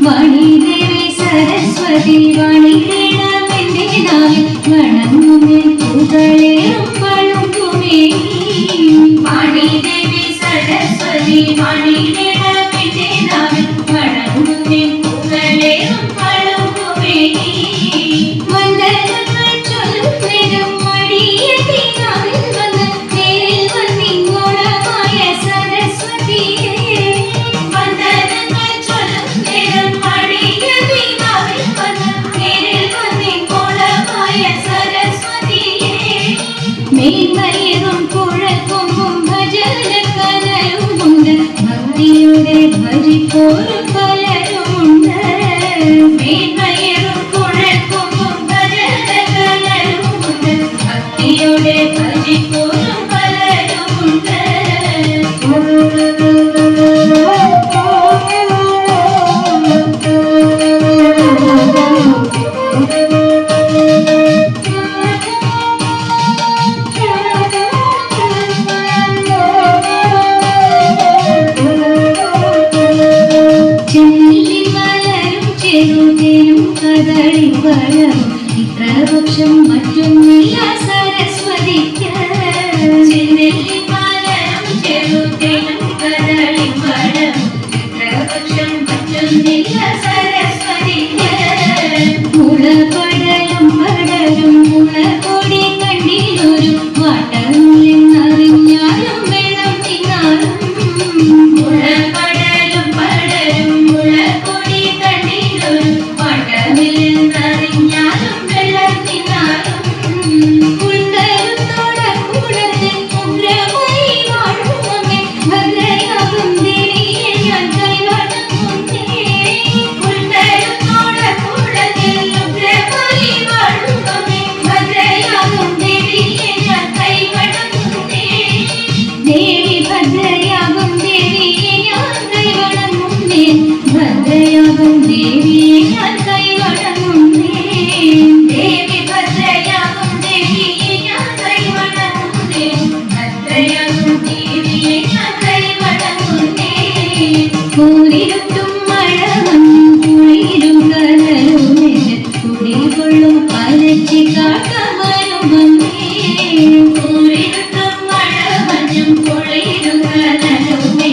വാണിദേവി സരസ്വതി വാണിടണമെന്റെ നാവിൽ വണങ്ങുമേ പൂകളേറും പളുങ്കുമേ. വാണിദേവി സരസ്വതി വാണിടണമെന്റെ നാവിൽ വണങ്ങുമേ പൂകളേറും പളുങ്കുമേ. വന്ദനങ്ങൾ ചൊല്ലും നേരം മടിയതി നാവിൽ വന്ന് നേരിൽ വന്നിങ്ങോളമായ സരസ്വതിയെ. വന്ദനങ്ങൾ ചൊല്ലും നേരം മടിയതി നാവിൽ വന്ന് നേരിൽ വന്നിങ്ങോളമായ സരസ്വതിയെ. മേന്മയേറും കുഴൽക്കൊമ്പും ഭജനക്കനലുമുണ്ട് ഭക്തിയുടെ ഭജിപ്പോരും പലരുമുണ്ട്. മേന്മയേറും കുഴൽക്കൊമ്പും ഭജനക്കനലുമുണ്ട് ഭക്തിയുടെ ഭജിപ്പോരും പലരുമുണ്ട്. കദളിപ്പഴം ഇത്രപക്ഷം മറ്റൊന്നില്ല സരസ്വതിക്ക്. ചെന്നെല്ലിപ്പഴം ചെറുതേനും കദളിപ്പഴം ഇത്രപക്ഷം മറ്റൊന്നില്ല സരസ്വതിക്ക്. മുളപടലും പടലും മുളകൊടി കണ്ടിലൊരു വാട്ടമില്ലെന്നറിഞ്ഞാലും വെള്ളം തിന്നാലും. മുളപടലും പടലും മുളകൊടി കണ്ടിലൊരു വാട്ടമില്ലെന്നറിഞ്ഞാലും വെള്ളം തിന്നാലും. ഉൾക്കരുത്തോടെ കൂടത്തിൽ ഉഗ്രമായി വാഴുമമ്മേ ഭദ്രയാകും ദേവിയെ ഞാൻ കൈവണങ്ങുന്നേ. ഉൾക്കരുത്തോടെ കൂടത്തിൽ ഉഗ്രമായി വാഴുമമ്മേ ഭദ്രയാകും ദേവിയെ ഞാൻ കൈവണങ്ങുന്നേ. ദേവി ഭദ്രയാകും ദേവിയെ ഞാൻ കൈവണങ്ങുന്നേ. ഭദ്രയാകും ദേവിയെ ഞാൻ കൈവണങ്ങുന്നേ. ദേവി ഭദ്രയാകും ദേവിയെ ഞാൻ കൈവണങ്ങുന്നേ. ഭദ്രയാകും ദേവിയെ ഞാൻ കൈവണങ്ങുന്നേ. കൂരിരുട്ടും മഴവന്നും കുളിരും കനലുമെന്ന് കുടികൊള്ളും പരച്ചിക്കാട്ടവരുമന്നേ. കൂരിരുട്ടും മഴവന്നും കുളിരും കനലുമെന്ന്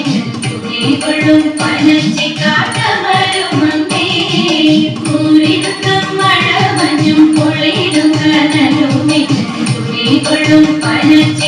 കുടികൊള്ളും പരച്ചിക്കാട്ടവരുമന്നേ. കൂരിരുട്ടും മഴവന്നും കുളിരും കനലുമെന്ന് കുടികൊള്ളും പരച്ചി